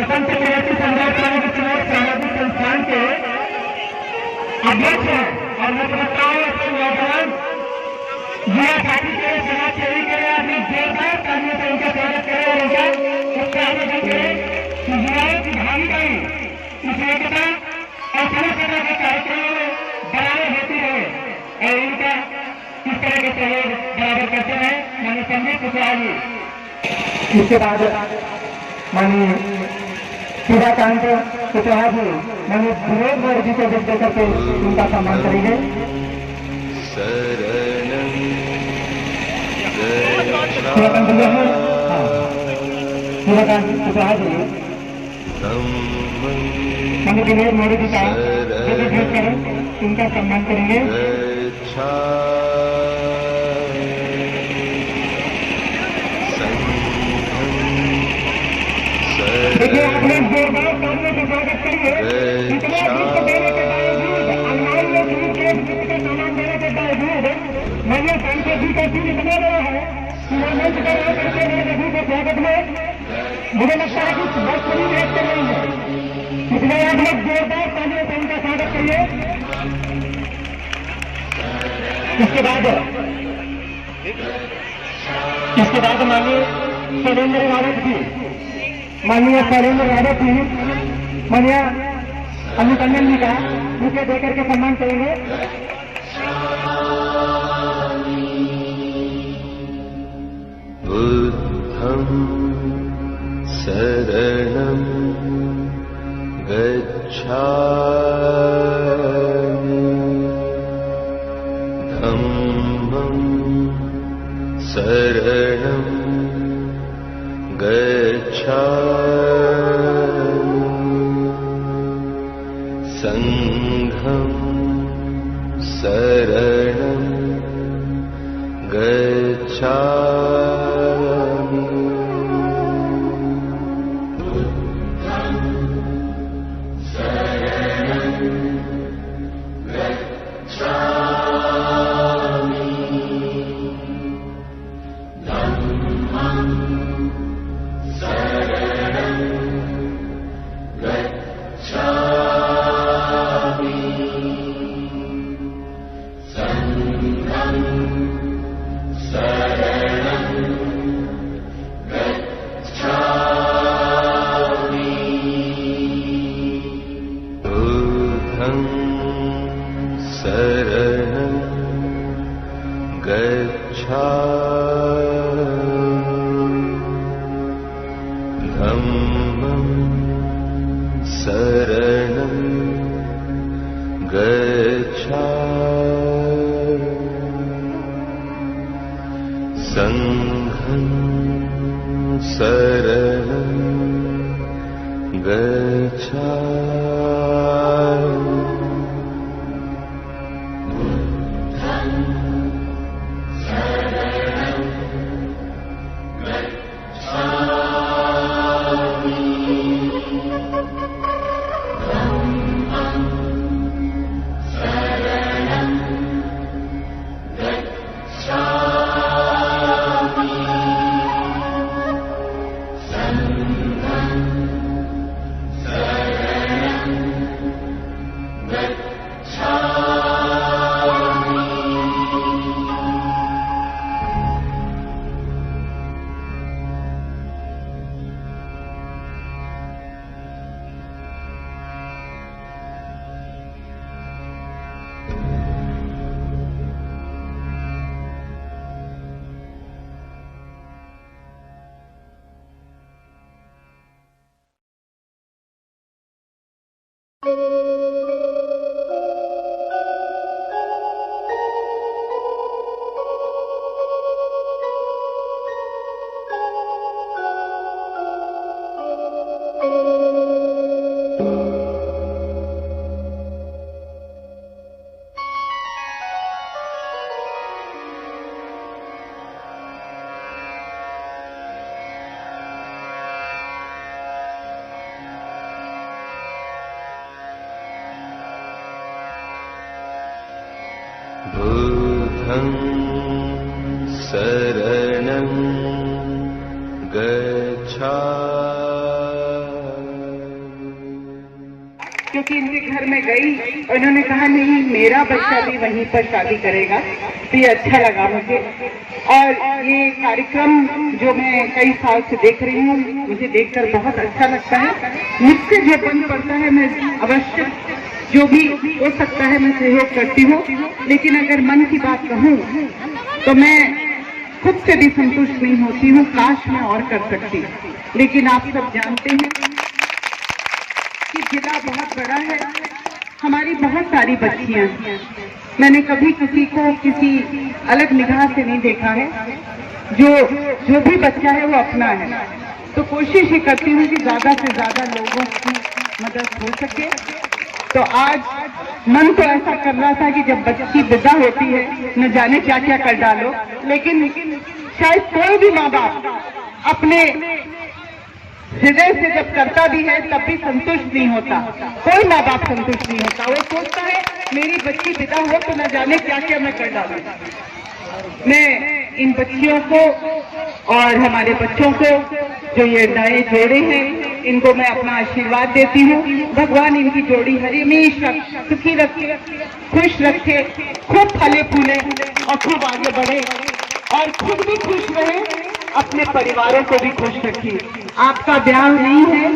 स्वतंत्र प्रगति संघर्ष समिति चुनाव सामाजिक संस्थान के अध्यक्ष हैं और मैं समझता हूँ अपने नौजवान युवा साथी के समाज सेवी के लिए अपनी जोरदार तालियों से उनका स्वागत करें और उनका उत्साहित करें कि युवाओं की भागीदारी इस एकता और तरह तरह के कार्यक्रमों में बराबर होती रहे और इनका इस तरह के सहयोग बराबर करते रहे। माननीय संदीप कुशवाहा जी, इसके बाद माननीय सूर्यकांत कुशवाहा जी माननीय विनोद गौर जी को वोट देकर के उनका सम्मान करेंगे। सूर्यकांत कुशवाहा जी माननीय विनोद गौर जी का वोट कर उनका सम्मान करेंगे। देखिए आप लोग जोरदार तालियों से स्वागत करिए। इतना गिफ्ट देने के बावजूद अनमोल लोग गिफ्ट का सामान देने के बावजूद मैंने सांसद जी का सीट इतना बड़ा है कि मैं मंच पर आ करके मेरे रघु के स्वागत में मुझे लगता है कि बहुत बड़ी मेहनत कर रही है। इसलिए आप लोग जोरदार तालियों से उनका स्वागत करिए। इसके बाद माननीय शैलेंद्र रावत जी माननीय अमित टंडन जी का बुके देकर के सम्मान करेंगे। बुद्धं शरणं गच्छामि धम्मं शरणं गच्छामि संघं शरणं गच्छामि बुद्धं शरणं गच्छामि धम्मं शरणं गच्छामि संघं शरणं गच्छामि बुद्धं शरणं गच्छामि धम्मं शरणं गच्छामि संघं शरणं गच्छामि बुद्धं शरणं गच्छामि धम्मं शरणं गच्छामि संघं शरणं गच्छामि। बुद्धं शरणं गच्छामि कि इनके घर में गई और इन्होंने कहा नहीं मेरा बच्चा भी वहीं पर शादी करेगा, तो ये अच्छा लगा मुझे। और ये कार्यक्रम जो मैं कई साल से देख रही हूँ, मुझे देखकर बहुत अच्छा लगता है। मुझसे जो बन पड़ता है मैं अवश्य जो भी हो सकता है मैं सहयोग करती हूँ, लेकिन अगर मन की बात कहूँ तो मैं खुद से भी संतुष्ट नहीं होती हूँ, काश मैं और कर सकती। लेकिन आप सब जानते हैं कि जिला बहुत बड़ा है, हमारी बहुत सारी बच्चियां हैं। मैंने कभी किसी को किसी अलग निगाह से नहीं देखा है, जो भी बच्चा है वो अपना है। तो कोशिश ही करती हूँ कि ज्यादा से ज्यादा लोगों की मदद हो सके। तो आज मन तो ऐसा कर रहा था कि जब बच्ची विदा होती है न जाने क्या क्या कर डालो, लेकिन शायद कोई भी माँ बाप अपने हृदय से जब करता भी है तब भी संतुष्ट नहीं होता। कोई माँ बाप संतुष्ट नहीं होता, वो सोचता है मेरी बच्ची विदा हो तो न जाने क्या क्या मैं कर डालूं। मैं इन बच्चियों को और हमारे बच्चों को जो ये नए जोड़े हैं, इनको मैं अपना आशीर्वाद देती हूँ। भगवान इनकी जोड़ी हमेशा सुखी रखे, खुश रखे, खूब फले फूले और खूब आगे बढ़े और खुद भी खुश रहे, अपने परिवारों को भी खुश रखिए। आपका ब्याह नहीं है,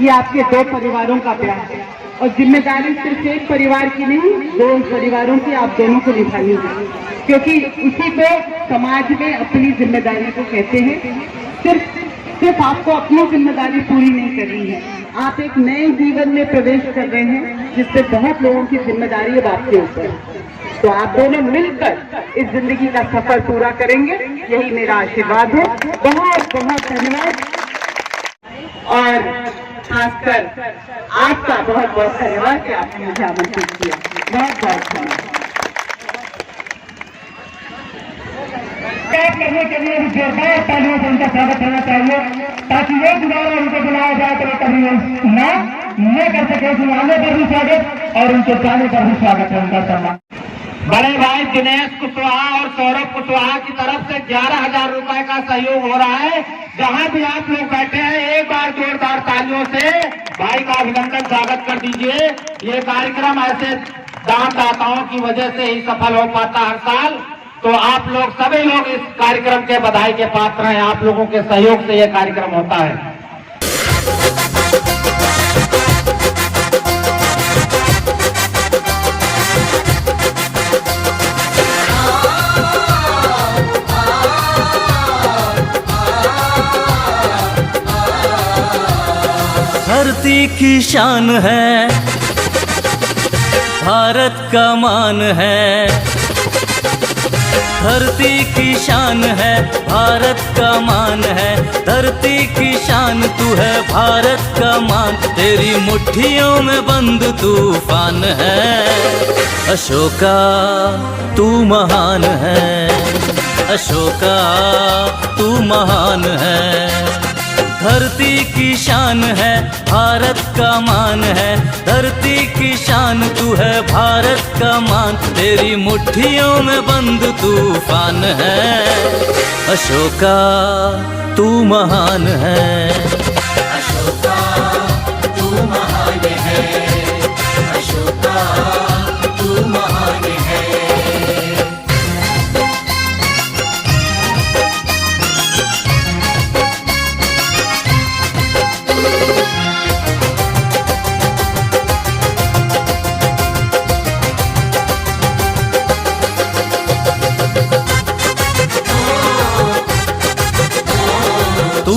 ये आपके दो परिवारों का ब्याह है और जिम्मेदारी सिर्फ एक परिवार की नहीं, दो परिवारों की आप दोनों को निभानी है, क्योंकि उसी को समाज में अपनी जिम्मेदारी को कहते हैं। सिर्फ आपको अपनी जिम्मेदारी पूरी नहीं करनी है, आप एक नए जीवन में प्रवेश कर रहे हैं जिससे बहुत लोगों की जिम्मेदारी अब आपके ऊपर है। तो आप दोनों मिलकर इस जिंदगी का सफर पूरा करेंगे, यही मेरा आशीर्वाद है। बहुत बहुत धन्यवाद और खासकर आपका बहुत बहुत धन्यवाद कि आपने मुझे आमंत्रित किया। बहुत बहुत धन्यवाद। करने के लिए जोरदार तालियों से उनका स्वागत होना चाहिए, ताकि ये दोबारा उनको बुलाया जाए तो कभी न कर सके। बुलाने पर भी स्वागत और उनके जाने पर भी स्वागत है उनका सम्मान। बड़े भाई दिनेश कुशवाहा और सौरभ कुशवाहा की तरफ से 11,000 रुपए का सहयोग हो रहा है। जहां भी आप लोग बैठे हैं, एक बार जोरदार तालियों से भाई का अभिनंदन स्वागत कर दीजिए। ये कार्यक्रम ऐसे दानदाताओं की वजह से ही सफल हो पाता हर साल। तो आप लोग सभी लोग इस कार्यक्रम के बधाई के पात्र हैं, आप लोगों के सहयोग से यह कार्यक्रम होता है। धरती की शान है, भारत का मान है। धरती की शान है, भारत का मान है। धरती की शान तू है, भारत का मान। तेरी मुट्ठियों में बंद तूफान है। अशोका तू महान है, अशोका तू महान है। धरती की शान है, भारत का मान है। धरती की शान तू है, भारत का मान। तेरी मुट्ठियों में बंद तूफान है। अशोका तू महान है, अशोका तू महान है, अशोका तू महान है। तू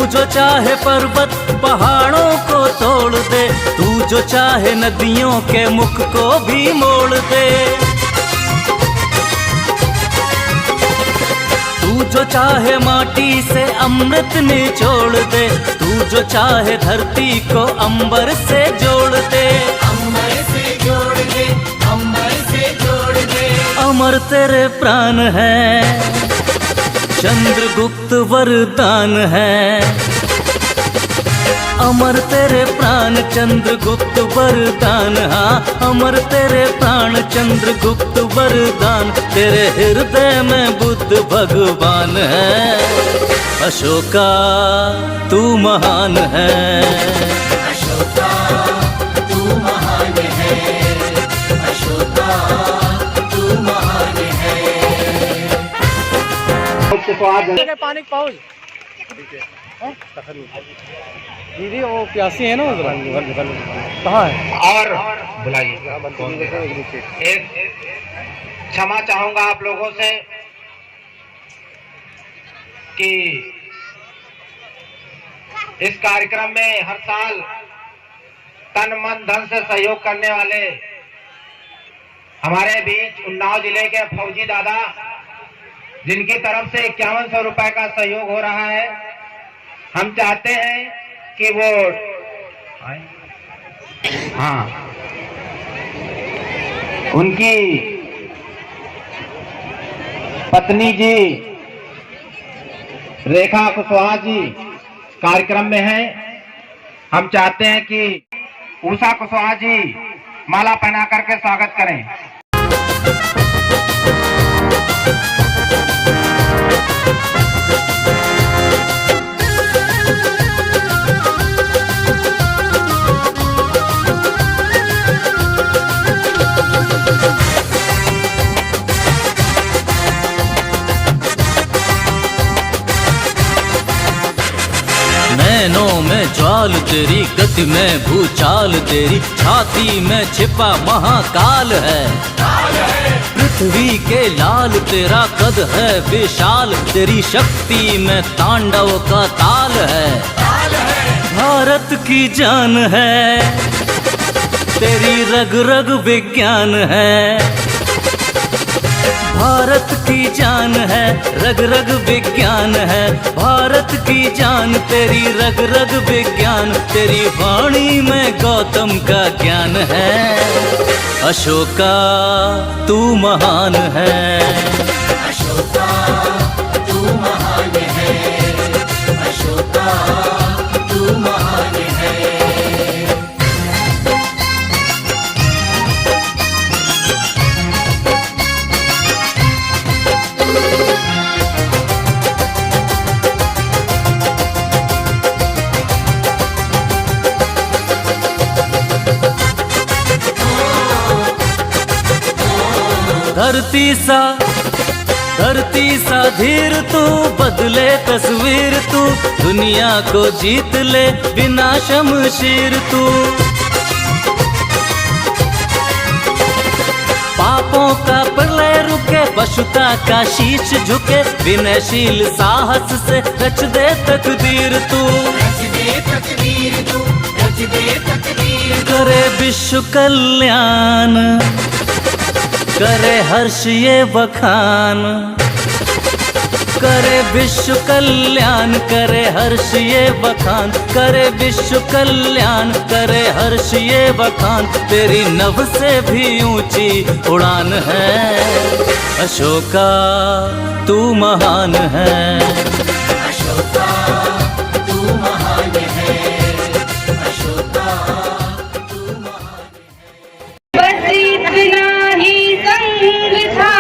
जो चाहे पर्वत पहाड़ों को तोड़ दे। तू जो चाहे नदियों के मुख को भी मोड़ दे। तू जो चाहे माटी से अमृत निचोड़ दे। तू जो चाहे धरती को अंबर से जोड़ दे। अंबर से जोड़ दे, अंबर से जोड़ दे। अमर तेरे प्राण है, चंद्रगुप्त वरदान है। अमर तेरे प्राण चंद्रगुप्त वरदान। हाँ, अमर तेरे प्राण चंद्रगुप्त वरदान। तेरे हृदय में बुद्ध भगवान है। अशोका तू महान है, अशोका तू महान है, अशोका तू महान है। पानी पाउच दीदी वो प्यासी है ना कहाँ है? और बुलाइए। एक क्षमा चाहूंगा आप लोगों से कि इस कार्यक्रम में हर साल तन मन धन से सहयोग करने वाले हमारे बीच उन्नाव जिले के फौजी दादा, जिनकी तरफ से 5100 रुपए का सहयोग हो रहा है, हम चाहते हैं कि वो उनकी पत्नी जी रेखा कुशवाहा जी कार्यक्रम में हैं। हम चाहते हैं कि उषा कुशवाहा जी माला पहना करके स्वागत करें। नैनों में ज्वाल तेरी, गति में भूचाल तेरी, छाती में छिपा महाकाल है। पृथ्वी के लाल तेरा कद है विशाल, तेरी शक्ति में तांडव का ताल है। भारत की जान है, तेरी रग रग विज्ञान है। भारत की जान है, रग रग विज्ञान है। भारत की जान तेरी रग रग विज्ञान, तेरी वाणी में गौतम का ज्ञान है। अशोका तू महान है, अशोका तू महान है, अशोका तू महान है। धरती सा धीर तू, बदले तस्वीर तू, दुनिया को जीत ले बिना शमशीर तू। पापों का प्रलय रुके, पशुता का शीश झुके, विनयशील साहस से रच दे तकदीर तू। करे विश्व कल्याण, करे हर्ष ये बखान, करे विश्व कल्याण, करे हर्ष ये बखान, करे विश्व कल्याण, करे हर्ष ये बखान। तेरी नभ से भी ऊंची उड़ान है। अशोका तू महान है, अशोका तू महान है, अशोका तू महान है। बस इतना ही संग था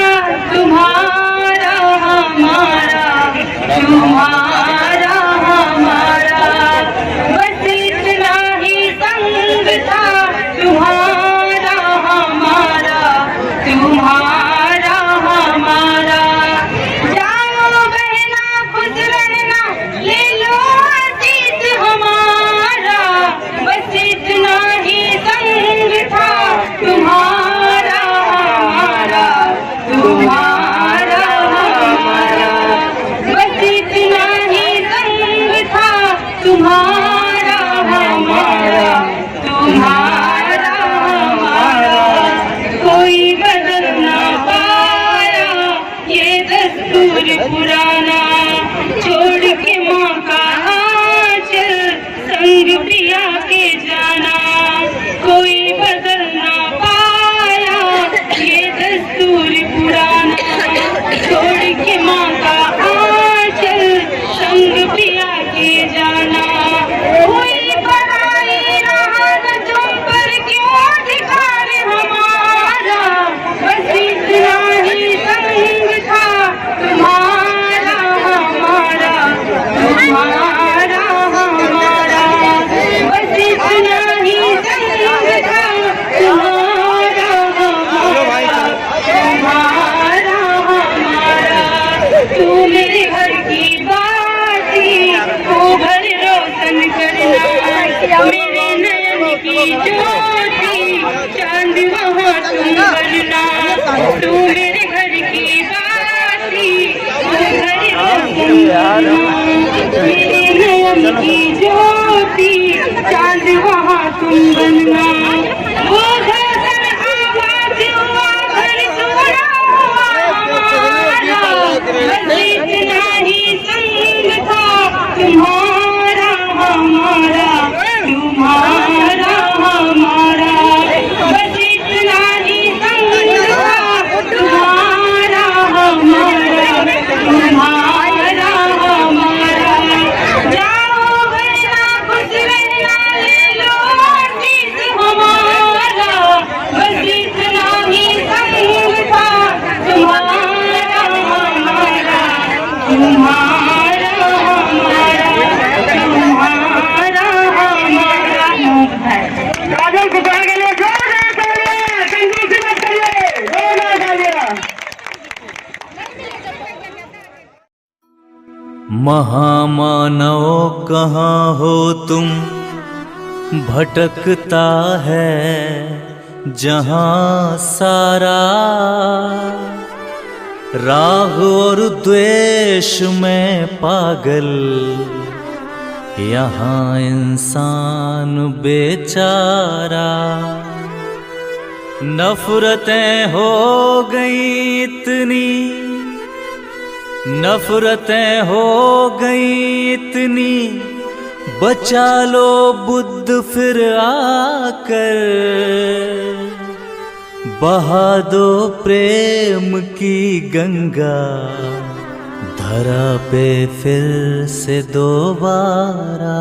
तुम्हारा हमारा, तुम्हारा हमारा। बस इतना ही संग था तुम्हारा हमारा, तुम्हारा हमारा। जानो बहना खुश रहना, ले लो अतीत हमारा। बस इतना ही संग था तुम्हारा हमारा, तुम्हारा हमारा। बस इतना ही संग था तुम्हारा हमारा, तुम्हारा हमारा। कोई बदल ना पाया ये दस्तूर पुराना, छोड़ के माँ का आंचल संग प्रिया के जाना। कोई बदल ना पाया ये दस्तूर पुराना, छोड़ के माँ का आंचल संग प्रिया के जाना। कोई पढ़ाई राह तुम पर क्यों अधिकार हमारा। बस इतना ही संग था तुम्हारा हमारा, मेरे नयन की ज्योति चांद वहाँ तुम बनना, तू मेरे घर की बाती घर तुम बनना। मेरे नयन की ज्योति चांद वहाँ तुम बनना, वो घर आवाज हुआ घर तुम्हारा बस इतना ही संग था तुम्हारा हमारा, तुम्हारा हमारा बस इतना ही संग था तुम्हारा हमारा, तुम्हारा हमारा। जाओ बहना कुछ रहना ले लो आशीष हमारा, बस इतना ही संग था तुम्हारा हमारा, तुम्हारा हमारा, तुम्हारा हमारा। काजल कुमार के लिए जोरदार तालियां, कंजूसी मत करिए, जोरदार तालियां। महामानव कहाँ हो तुम, भटकता है जहाँ सारा, राग और द्वेष में पागल, यहाँ इंसान बेचारा। नफरतें हो गई इतनी, नफरतें हो गई इतनी, बचा लो बुद्ध फिर आकर, बहा दो प्रेम की गंगा धरा पे फिर से दोबारा।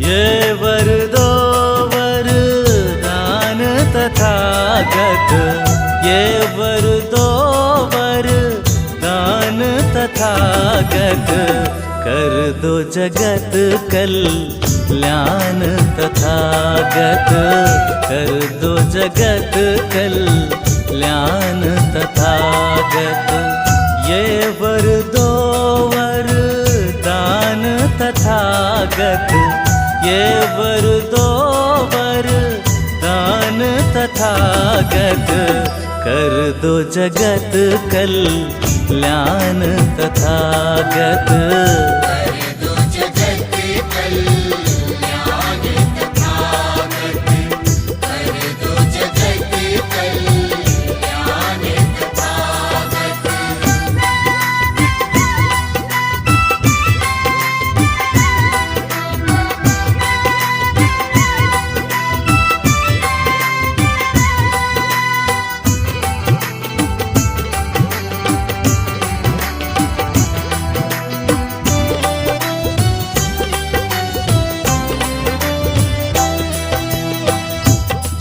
ये वर दो वरदान तथागत, ये वर दो वरदान तथागत, कर दो जगत कल्याण तथागत, कर दो जगत कल्याण तथागत। ये वर दो वरदान तथागत, ये वर दो वरदान तथागत, कर दो जगत कल्याण तथागत।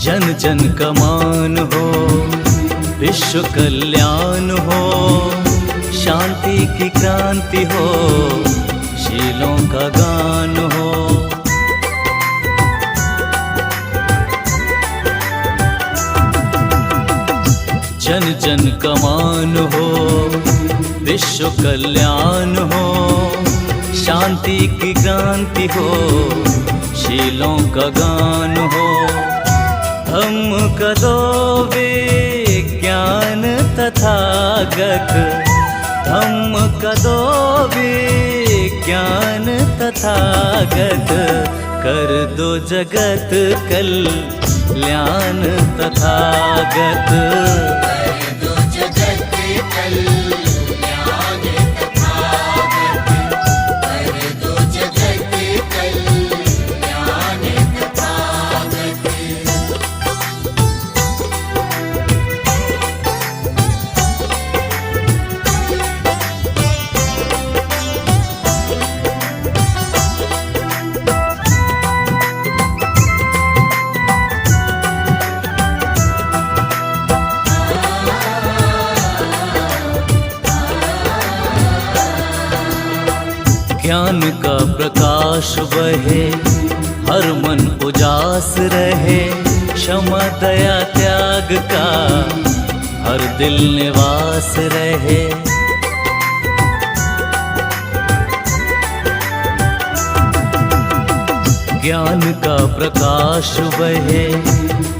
जन जन का मान हो, विश्व कल्याण हो, शांति की क्रांति हो, शीलों का गान हो। जन जन का मान हो, विश्व कल्याण हो, शांति की क्रांति हो, शीलों का गान हो। धम्म का दो विज्ञान तथागत, धम्म का दो विज्ञान तथागत, कर दो जगत कल्याण तथागत। ज्ञान का प्रकाश बहे, हर मन उजास रहे, क्षमा दया त्याग का हर दिल निवास रहे। ज्ञान का प्रकाश बहे,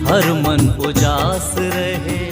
हर मन उजास रहे।